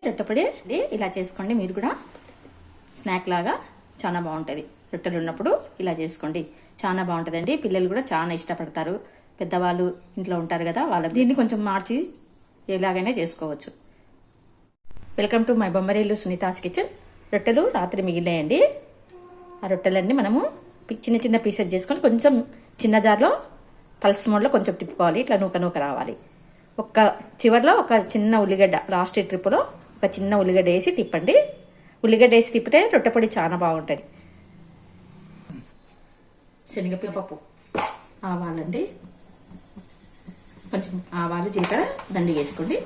రొట్టెపొడి ఇలా చేసుకోండి. మీరు కూడా స్నాక్ లాగా చాలా బాగుంటుంది. రొట్టెలు ఉన్నప్పుడు ఇలా చేసుకోండి, చాలా బాగుంటుందండి. పిల్లలు కూడా చాలా ఇష్టపడతారు. పెద్దవాళ్ళు ఇంట్లో ఉంటారు కదా, వాళ్ళకి దీన్ని కొంచెం మార్చి ఎలాగైనా చేసుకోవచ్చు. వెల్కమ్ టు మై బొమ్మరీలు సునీతాస్ కిచెన్. రొట్టెలు రాత్రి మిగిలినాయండి. ఆ రొట్టెలన్నీ మనము చిన్న చిన్న పీసెస్ చేసుకొని కొంచెం చిన్న జార్లో పల్స్ మోడ్లో కొంచెం తిప్పుకోవాలి. ఇట్లా నూక నూక రావాలి. చివర్లో ఒక చిన్న ఉల్లిగడ్డ, లాస్ట్ ట్రిప్లో ఒక చిన్న ఉల్లిగడ్డ వేసి తిప్పండి. ఉల్లిగడ్డ వేసి తిప్పితే రొట్టె పొడి చాలా బాగుంటుంది. శనగపప్పు, ఆవాలండి, కొంచెం ఆవాలు జీలకర్ర దండి వేసుకోండి.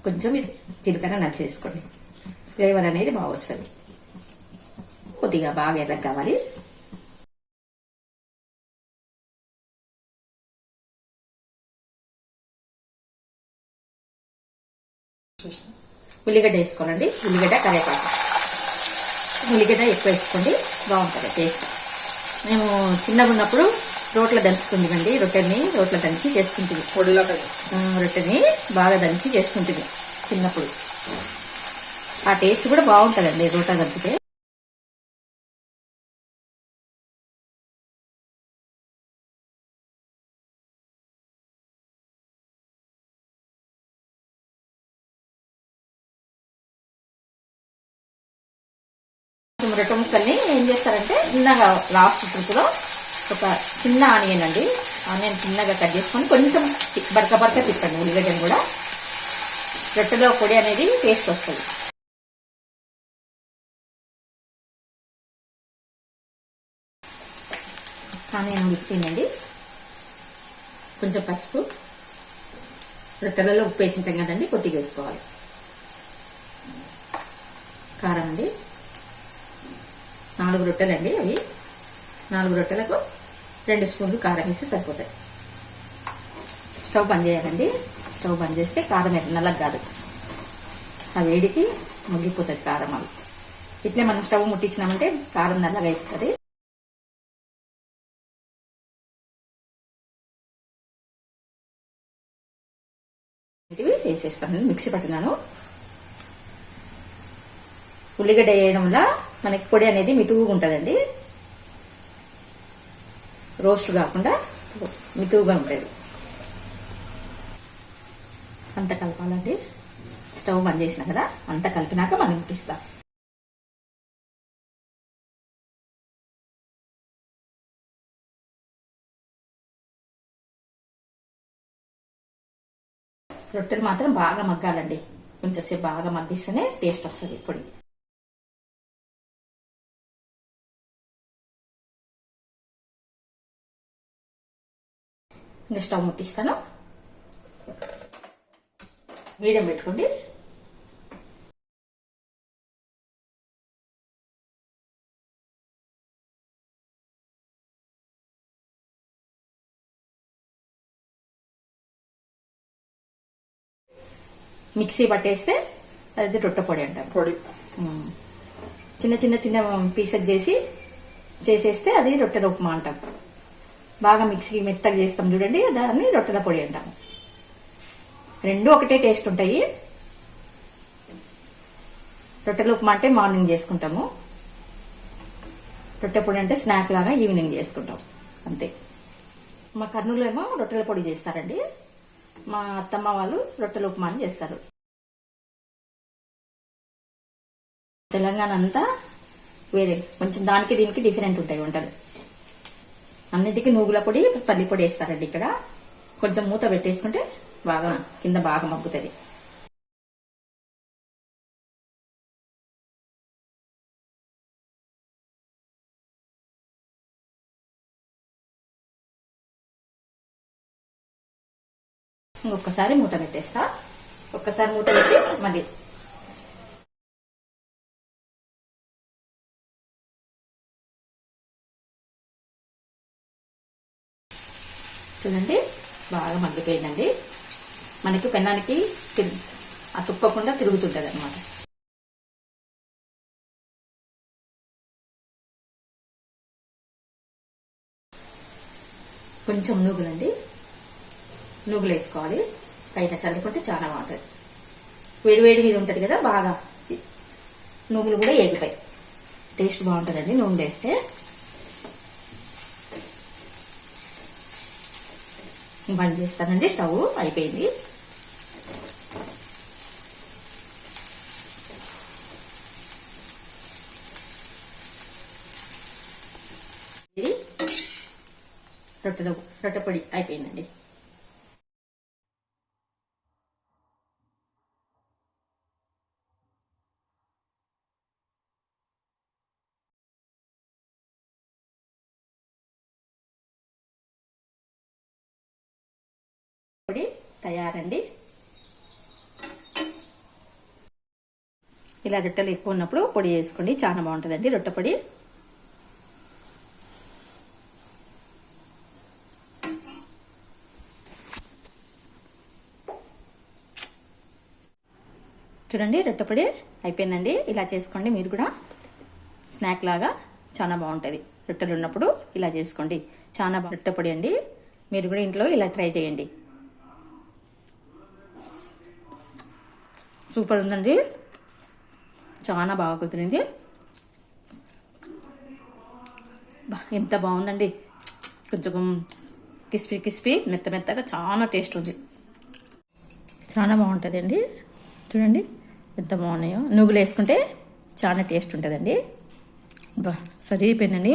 కొంచెం ఇది జీలకర్ర నచ్చేసుకోండి, ఫ్లేవర్ అనేది బాగా వస్తుంది. కొద్దిగా బాగా ఎర్రగా కావాలి. ఉల్లిగడ్డ వేసుకోవాలండి. ఉల్లిగడ్డ, కరివేపాకు. ఉల్లిగడ్డ ఎక్కువ వేసుకోండి, బాగుంటుంది టేస్ట్. మేము చిన్నగా ఉన్నప్పుడు రోట్లో దంచుకుంటుందండి. రోట్లో దంచి చేసుకుంటుంది. రొట్టెని బాగా దంచి చేసుకుంటుంది చిన్నప్పుడు. ఆ టేస్ట్ కూడా బాగుంటుందండి రోట్లో దంచితే. రొట్టె ముక్కల్ని ఏం చేస్తారంటే చిన్నగా లాస్ట్ ట్రిప్లో ఒక చిన్న ఆనియన్ అండి, ఆనియన్ చిన్నగా కట్ చేసుకొని కొంచెం బరక తిప్పండి. ఉల్లిగడ్డను కూడా రొట్టెలో పొడి అనేది టేస్ట్ వస్తుంది. ఆనియన్ తినండి. కొంచెం పసుపు, రొట్టెలలో ఉప్పు వేసి ఉంటాం కదండి, కొద్దిగా వేసుకోవాలి. కారం అండి, 4 రొట్టెలండి అవి. 4 రొట్టెలకు 2 స్పూన్లు కారం వేస్తే సరిపోతాయి. స్టవ్ బంద్ చేయాలండి. స్టవ్ బంద్ చేస్తే కారం నల్లగా కాదు, ఆ వేడికి ముగ్గిపోతుంది కారం. అవి ఇట్లే మనం స్టవ్ ముట్టించినామంటే కారం నల్లగా అయిపోతుంది. ఇవి వేసేస్తాను. మిక్సీ పట్టినాను. ఉల్లిగడ్డ వేయడం వల్ల మనకి పొడి అనేది మితువుగా ఉంటుందండి. రోస్ట్ కాకుండా మితువుగా ఉంటుంది. అంత కలపాలండి. స్టవ్ బంద్ చేసిన కదా, అంత కలిపినాక మనం ముట్టిస్తా. రొట్టెలు మాత్రం బాగా మగ్గాలండి. కొంచెంసేపు బాగా మగ్గిస్తేనే టేస్ట్ వస్తుంది పొడి. ఇంకా స్టవ్ ముట్టిస్తాను. మీడియం పెట్టుకోండి. మిక్సీ పట్టేస్తే అది రొట్టె పొడి అంటారు. పొడి చిన్న చిన్న చిన్న పీసెస్ చేసేస్తే అది రొట్టెల ఉప్మా అంటాం. బాగా మిక్సీ మెత్తగా చేస్తాం చూడండి, దాన్ని రొట్టెల పొడి అంటాము. రెండు ఒకటే టేస్ట్ ఉంటాయి. రొట్టెల ఉప్మా అంటే మార్నింగ్ చేసుకుంటాము, రొట్టె పొడి అంటే స్నాక్ లాగా ఈవినింగ్ చేసుకుంటాం అంతే. మా కర్నూలులో ఏమో రొట్టెల పొడి చేస్తారండి, మా అత్తమ్మ వాళ్ళు రొట్టెల ఉప్మా అని చేస్తారు. తెలంగాణ అంతా వేరే, కొంచెం దానికి దీనికి డిఫరెంట్ ఉంటాయి వంటలు. అన్నిటికీ నువ్వుల పొడి, పల్లి పొడి వేస్తారండి. ఇక్కడ కొంచెం మూత పెట్టేసుకుంటే బాగా కింద బాగా మగ్గుతుంది. ఇంకొకసారి మూత పెట్టేస్తా. ఒక్కసారి మూత పెట్టి మళ్ళీ చూడండి, బాగా మగ్గిపోయిందండి. మనకి పెన్నానికి అతుక్కోకుండా తిరుగుతుంటది అనమాట. కొంచెం నూగులు వేసుకోవాలి. పైన చల్లుకుంటే చాలా బాగుంటుంది. వేడి మీద ఉంటుంది కదా, బాగా నువ్వులు కూడా ఏగుతాయి. టేస్ట్ బాగుంటుందండి నూనె వేస్తే. బంద్ చేస్తానండి, స్టవ్ అయిపోయింది. ఇది రొట్టె పొడి అయిపోయిందండి. పొడి తయారండి. ఇలా రొట్టెలు ఎక్కువ ఉన్నప్పుడు పొడి వేసుకోండి, చాలా బాగుంటుందండి రొట్టె పొడి. చూడండి రొట్టె పొడి అయిపోయిందండి. ఇలా చేసుకోండి మీరు కూడా, స్నాక్ లాగా చాలా బాగుంటుంది. రొట్టెలు ఉన్నప్పుడు ఇలా చేసుకోండి, చాలా రొట్టె పొడి అండి. మీరు కూడా ఇంట్లో ఇలా ట్రై చేయండి. సూపర్ ఉందండి, చాలా బాగా కుదిరింది. ఎంత బాగుందండి, కొంచెం క్రిస్పీ మెత్తగా చాలా టేస్ట్ ఉంది. చాలా బాగుంటుంది అండి. చూడండి ఎంత బాగున్నాయో. నువ్వులు వేసుకుంటే చాలా టేస్ట్ ఉంటుందండి. సరిపోయిందండి.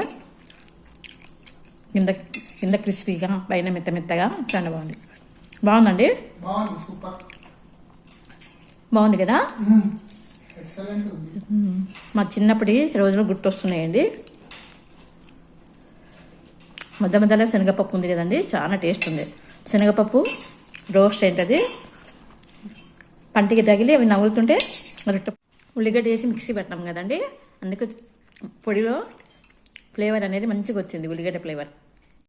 కింద క్రిస్పీగా, పైన మెత్తగా చాలా బాగుందండి. బాగుంది కదా. మా చిన్నప్పటి రోజులు గుర్తొస్తున్నాయండి. మధ్యలో శనగపప్పు ఉంది కదండి, చాలా టేస్ట్ ఉంది. శనగపప్పు రోస్ట్ ఏంటది, పంటికి తగిలి అవి నవ్వుతుంటే ఉల్లిగడ్డ వేసి మిక్సీ పెట్టాం కదండి, అందుకు పొడిలో ఫ్లేవర్ అనేది మంచిగా వచ్చింది, ఉల్లిగడ్డ ఫ్లేవర్.